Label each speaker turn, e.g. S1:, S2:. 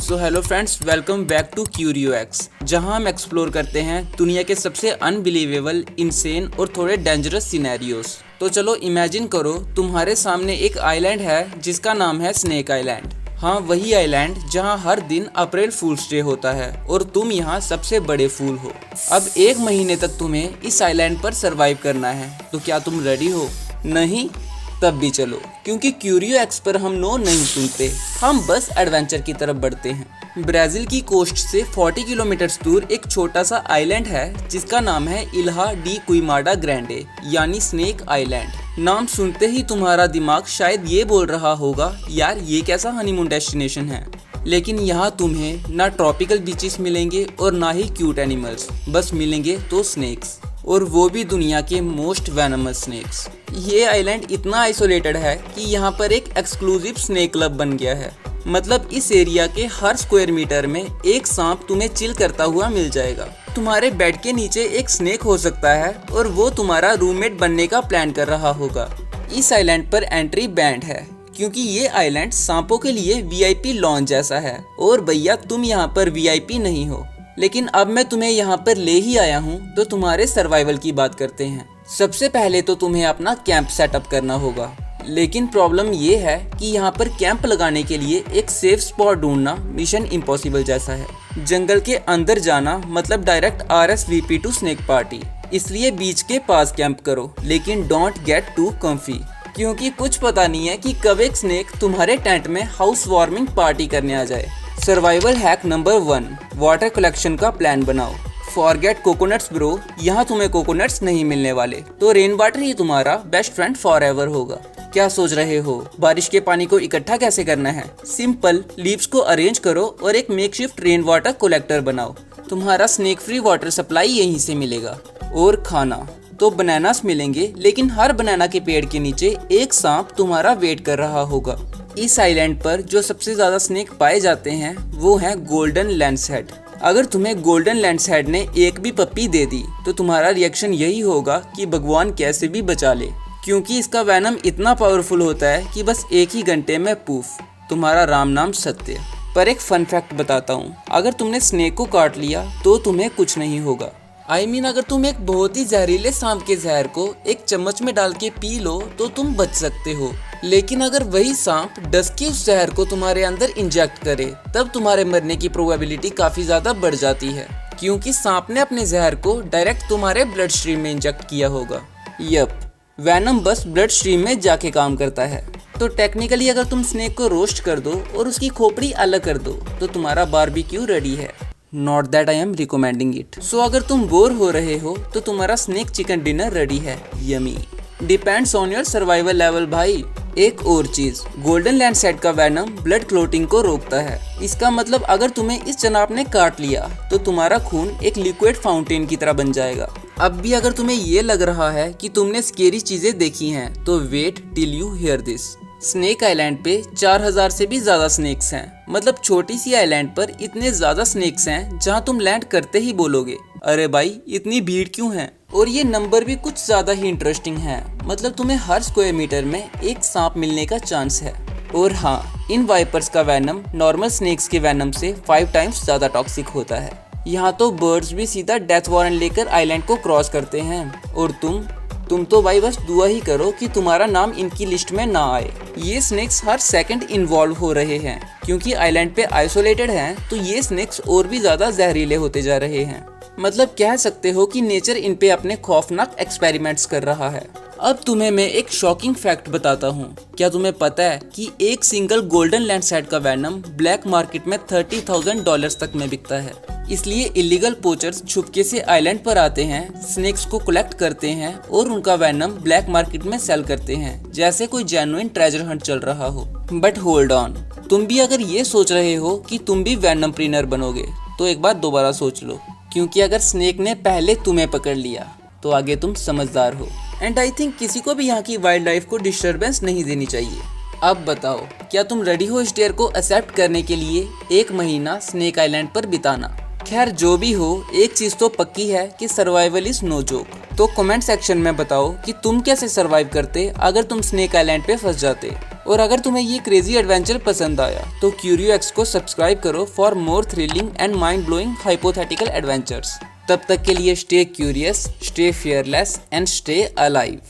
S1: So hello friends, welcome back to Curio X, जहां हम explore करते हैं दुनिया के सबसे अनबिलीवेबल, इनसेन और थोड़े डेंजरस सिनेरियोस। तो चलो इमेजिन करो तुम्हारे सामने एक आइलैंड है जिसका नाम है स्नेक आइलैंड। हाँ, वही आइलैंड जहां हर दिन अप्रैल फूल्स डे होता है और तुम यहां सबसे बड़े फूल हो। अब 1 महीने तक तुम्हें इस आइलैंड पर सरवाइव करना है, तो क्या तुम रेडी हो? नहीं? तब भी चलो, क्योंकि क्यूरियो एक्स पर हम नो नहीं सुनते, हम बस एडवेंचर की तरफ बढ़ते हैं। ब्राजील की कोस्ट से 40 किलोमीटर दूर एक छोटा सा आइलैंड है जिसका नाम है इल्हा डी क्विमाडा ग्रैंडे, यानी स्नेक आइलैंड। नाम सुनते ही तुम्हारा दिमाग शायद ये बोल रहा होगा, यार ये कैसा हनीमून डेस्टिनेशन है। लेकिन यहाँ तुम्हें ना ट्रॉपिकल बीचेस मिलेंगे और ना ही क्यूट एनिमल्स, बस मिलेंगे तो स्नेक्स, और वो भी दुनिया के मोस्ट वेनमस स्नेक्स। ये आइलैंड इतना आइसोलेटेड है कि यहाँ पर एक एक्सक्लूसिव स्नेक क्लब बन गया है। मतलब इस एरिया के हर स्क्वायर मीटर में एक सांप तुम्हें चिल करता हुआ मिल जाएगा। तुम्हारे बेड के नीचे एक स्नेक हो सकता है और वो तुम्हारा रूममेट बनने का प्लान कर रहा होगा। इस आइलैंड पर एंट्री बैंड है क्योंकि ये आइलैंड सांपों के लिए वीआईपी लॉन्च जैसा है। और भैया तुम यहाँ पर वीआईपी नहीं हो, लेकिन अब मैं तुम्हें यहाँ पर ले ही आया हूँ तो तुम्हारे सर्वाइवल की बात करते हैं। सबसे पहले तो तुम्हें अपना कैंप सेटअप करना होगा, लेकिन प्रॉब्लम ये है कि यहाँ पर कैंप लगाने के लिए एक सेफ स्पॉट ढूंढना मिशन इम्पॉसिबल जैसा है। जंगल के अंदर जाना मतलब direct RSVP to snake party. इसलिए बीच के पास कैंप करो, लेकिन डोंट गेट टू कम्फी, क्योंकि कुछ पता नहीं है कि कब एक स्नेक तुम्हारे टेंट में हाउस वार्मिंग पार्टी करने आ जाए। Survival hack number 1, water collection का प्लान बनाओ। फॉरगेट कोकोनट्स ब्रो, यहाँ तुम्हें कोकोनट्स नहीं मिलने वाले, तो रेन वाटर ही तुम्हारा बेस्ट फ्रेंड फॉर एवर होगा। क्या सोच रहे हो बारिश के पानी को इकट्ठा कैसे करना है? सिंपल, लीव्स को अरेंज करो और एक मेकशिफ्ट रेन वाटर कलेक्टर बनाओ। तुम्हारा स्नेक फ्री वाटर सप्लाई यहीं से मिलेगा। और खाना तो बनानास मिलेंगे, लेकिन हर बनाना के पेड़ के नीचे एक सांप तुम्हारा वेट कर रहा होगा। इस आइलैंड पर जो सबसे ज्यादा स्नेक पाए जाते हैं वो हैं गोल्डन लैंड्सहेड। अगर तुम्हें गोल्डन लैंड्सहेड ने एक भी पप्पी दे दी तो तुम्हारा रिएक्शन यही होगा कि भगवान कैसे भी बचा ले, क्योंकि इसका वैनम इतना पावरफुल होता है कि बस 1 ही घंटे में पूफ, तुम्हारा राम नाम सत्य। पर एक फन फैक्ट बताता हूँ, अगर तुमने स्नेक को काट लिया तो तुम्हें कुछ नहीं होगा। अगर तुम एक बहुत ही जहरीले सांप के जहर को एक चम्मच में डाल के पी लो तो तुम बच सकते हो। लेकिन अगर वही सांप डस के उस जहर को तुम्हारे अंदर इंजेक्ट करे, तब तुम्हारे मरने की प्रोबेबिलिटी काफी ज्यादा बढ़ जाती है, क्योंकि सांप ने अपने जहर को डायरेक्ट तुम्हारे ब्लड स्ट्रीम में इंजेक्ट किया होगा। यप, वैनम बस ब्लड स्ट्रीम में जाके काम करता है। तो टेक्निकली अगर तुम स्नेक को रोस्ट कर दो और उसकी खोपड़ी अलग कर दो तो तुम्हारा बारबेक्यू रेडी है। Not that I am recommending it. So अगर तुम बोर हो रहे हो तो तुम्हारा स्नेक चिकन डिनर रेडी है। Yummy. Depends on your survival level भाई। एक और चीज, गोल्डन लैंडसहेड का वैनम ब्लड क्लोटिंग को रोकता है। इसका मतलब अगर तुम्हें इस जनाब ने काट लिया तो तुम्हारा खून एक लिक्विड फाउंटेन की तरह बन जाएगा। अब भी अगर तुम्हें ये लग रहा है कि तुमने स्केरी चीजें देखी हैं तो wait till you hear this. Snake island पे 4000 से भी ज्यादा स्नेक्स हैं। मतलब छोटी सी आइलैंड पर इतने ज्यादा स्नेक्स हैं जहां तुम लैंड करते ही बोलोगे, अरे भाई इतनी भीड़ क्यों है। और ये नंबर भी कुछ ज्यादा ही इंटरेस्टिंग है। मतलब तुम्हें हर स्क्वायर मीटर में एक सांप मिलने का चांस है। और हाँ, इन वाइपर्स का वैनम नॉर्मल स्नेक्स के वैनम से 5 टाइम्स ज्यादा टॉक्सिक होता है। यहाँ तो बर्ड्स भी सीधा डेथ वारंट लेकर आइलैंड को क्रॉस करते हैं, और तुम तो भाई बस दुआ ही करो कि तुम्हारा नाम इनकी लिस्ट में ना आए। ये स्नेक्स हर सेकंड इन्वॉल्व हो रहे हैं, क्योंकि आइलैंड पे आइसोलेटेड हैं, तो ये स्नेक्स और भी ज्यादा जहरीले होते जा रहे हैं। मतलब कह सकते हो कि नेचर इन पे अपने खौफनाक एक्सपेरिमेंट्स कर रहा है। अब तुम्हें मैं एक शॉकिंग फैक्ट बताता हूँ। क्या तुम्हें पता है कि एक सिंगल गोल्डन लैंडसहेड का वैनम ब्लैक मार्केट में $30,000 तक में बिकता है। इसलिए इलीगल पोचर्स छुपके से आइलैंड पर आते हैं, स्नेक्स को कलेक्ट करते हैं और उनका वैनम ब्लैक मार्केट में सेल करते हैं, जैसे कोई जेन्युइन ट्रेजर हंट चल रहा हो। बट होल्ड ऑन, तुम भी अगर ये सोच रहे हो कि तुम भी वैनम प्रीनर बनोगे तो एक बार दोबारा सोच लो, क्योंकि अगर स्नेक ने पहले तुम्हें पकड़ लिया तो आगे तुम समझदार हो। एंड आई थिंक किसी को भी यहाँ की वाइल्ड लाइफ को डिस्टर्बेंस नहीं देनी चाहिए। अब बताओ, क्या तुम रेडी हो इस डेयर को एक्सेप्ट करने के लिए 1 महीना स्नेक आइलैंड पर बिताना? खैर जो भी हो, एक चीज तो पक्की है कि सर्वाइवल इज नो जोक। तो कमेंट सेक्शन में बताओ कि तुम कैसे सर्वाइव करते अगर तुम स्नेक आइलैंड पे फंस जाते। और अगर तुम्हें ये क्रेजी एडवेंचर पसंद आया तो क्यूरियो एक्स को सब्सक्राइब करो for more thrilling and mind blowing hypothetical adventures. तब तक के लिए stay curious, stay fearless and stay alive.